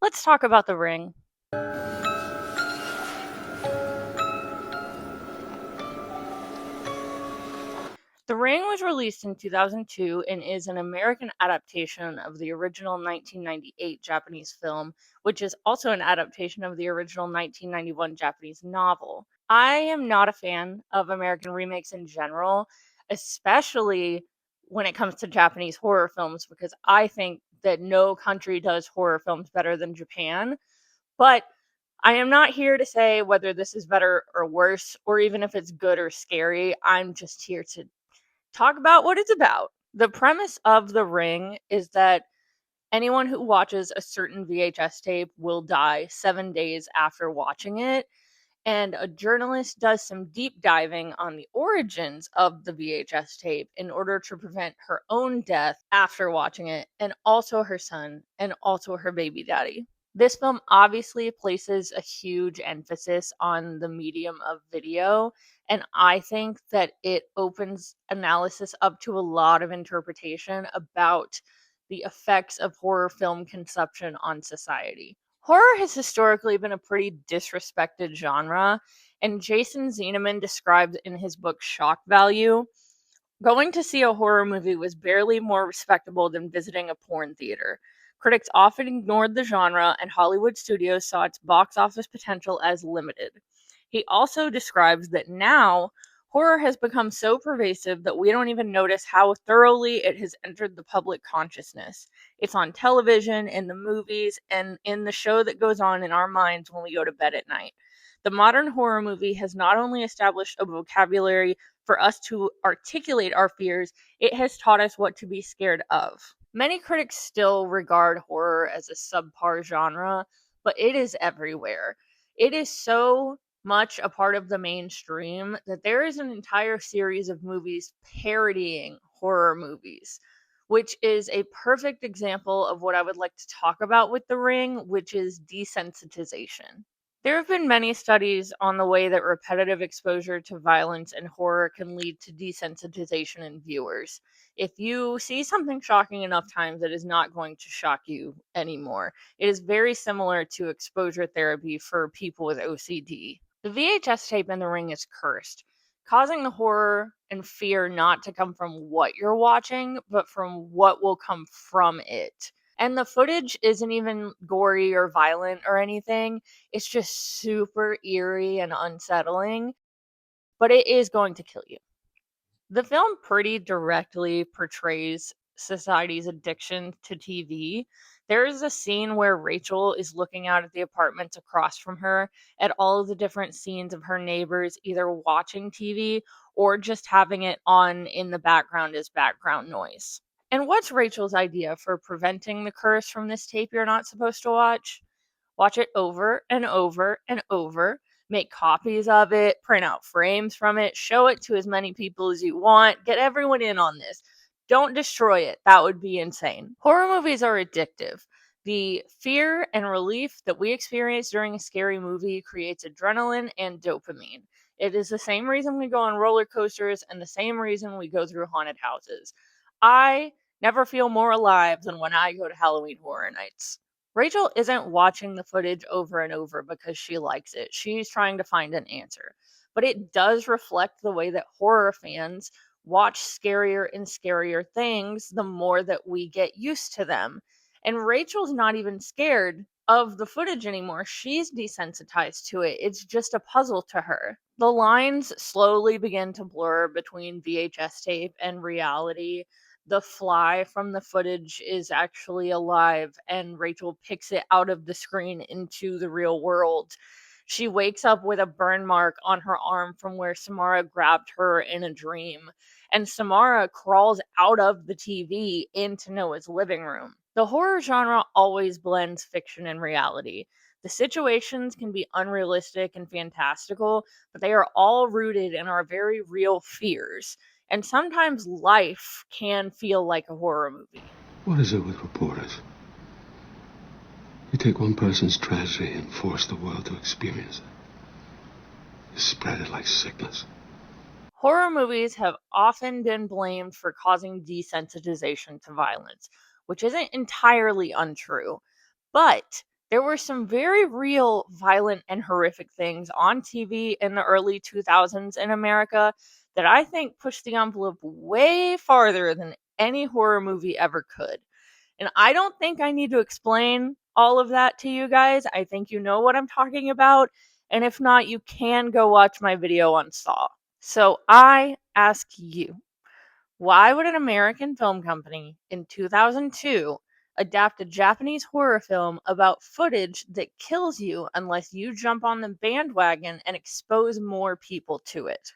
Let's talk about The Ring. The Ring was released in 2002 and is an American adaptation of the original 1998 Japanese film, which is also an adaptation of the original 1991 Japanese novel. I am not a fan of American remakes in general, especially when it comes to Japanese horror films, because I think that no country does horror films better than Japan. But I am not here to say whether this is better or worse, or even if it's good or scary. I'm just here to talk about what it's about. The premise of The Ring is that anyone who watches a certain VHS tape will die 7 days after watching it. And a journalist does some deep diving on the origins of the VHS tape in order to prevent her own death after watching it, and also her son, and also her baby daddy. This film obviously places a huge emphasis on the medium of video, and I think that it opens analysis up to a lot of interpretation about the effects of horror film consumption on society. Horror has historically been a pretty disrespected genre, and Jason Zieneman described in his book Shock Value, going to see a horror movie was barely more respectable than visiting a porn theater. Critics often ignored the genre, and Hollywood studios saw its box office potential as limited. He also describes that now horror has become so pervasive that we don't even notice how thoroughly it has entered the public consciousness. It's on television, in the movies, and in the show that goes on in our minds when we go to bed at night. The modern horror movie has not only established a vocabulary for us to articulate our fears, it has taught us what to be scared of. Many critics still regard horror as a subpar genre, but it is everywhere. It is so much a part of the mainstream that there is an entire series of movies parodying horror movies, which is a perfect example of what I would like to talk about with The Ring, which is desensitization. There have been many studies on the way that repetitive exposure to violence and horror can lead to desensitization in viewers. If you see something shocking enough times, it is not going to shock you anymore. It is very similar to exposure therapy for people with OCD. The VHS tape in The Ring is cursed, causing the horror and fear not to come from what you're watching, but from what will come from it. And the footage isn't even gory or violent or anything. It's just super eerie and unsettling, but it is going to kill you. The film pretty directly portrays society's addiction to TV. There is a scene where Rachel is looking out at the apartments across from her at all of the different scenes of her neighbors either watching TV or just having it on in the background as background noise. And what's Rachel's idea for preventing the curse from this tape you're not supposed to watch? Watch it over and over and over, make copies of it, print out frames from it, show it to as many people as you want, get everyone in on this. Don't destroy it. That would be insane. Horror movies are addictive. The fear and relief that we experience during a scary movie creates adrenaline and dopamine. It is the same reason we go on roller coasters and the same reason we go through haunted houses. I never feel more alive than when I go to Halloween Horror Nights. Rachel isn't watching the footage over and over because she likes it. She's trying to find an answer. But it does reflect the way that horror fans watch scarier and scarier things the more that we get used to them. And Rachel's not even scared of the footage anymore. She's desensitized to it. It's just a puzzle to her. The lines slowly begin to blur between VHS tape and reality. The fly from the footage is actually alive, and Rachel picks it out of the screen into the real world. She wakes up with a burn mark on her arm from where Samara grabbed her in a dream, and Samara crawls out of the TV into Noah's living room. The horror genre always blends fiction and reality. The situations can be unrealistic and fantastical, but they are all rooted in our very real fears. And sometimes life can feel like a horror movie. What is it with reporters? You take one person's tragedy and force the world to experience it. You spread it like sickness. Horror movies have often been blamed for causing desensitization to violence, which isn't entirely untrue. But There were some very real violent and horrific things on TV in the early 2000s in America that I think pushed the envelope way farther than any horror movie ever could. And I don't think I need to explain all of that to you guys. I think you know what I'm talking about. And if not, you can go watch my video on Saw. So I ask you, why would an American film company in 2002 adapt a Japanese horror film about footage that kills you unless you jump on the bandwagon and expose more people to it?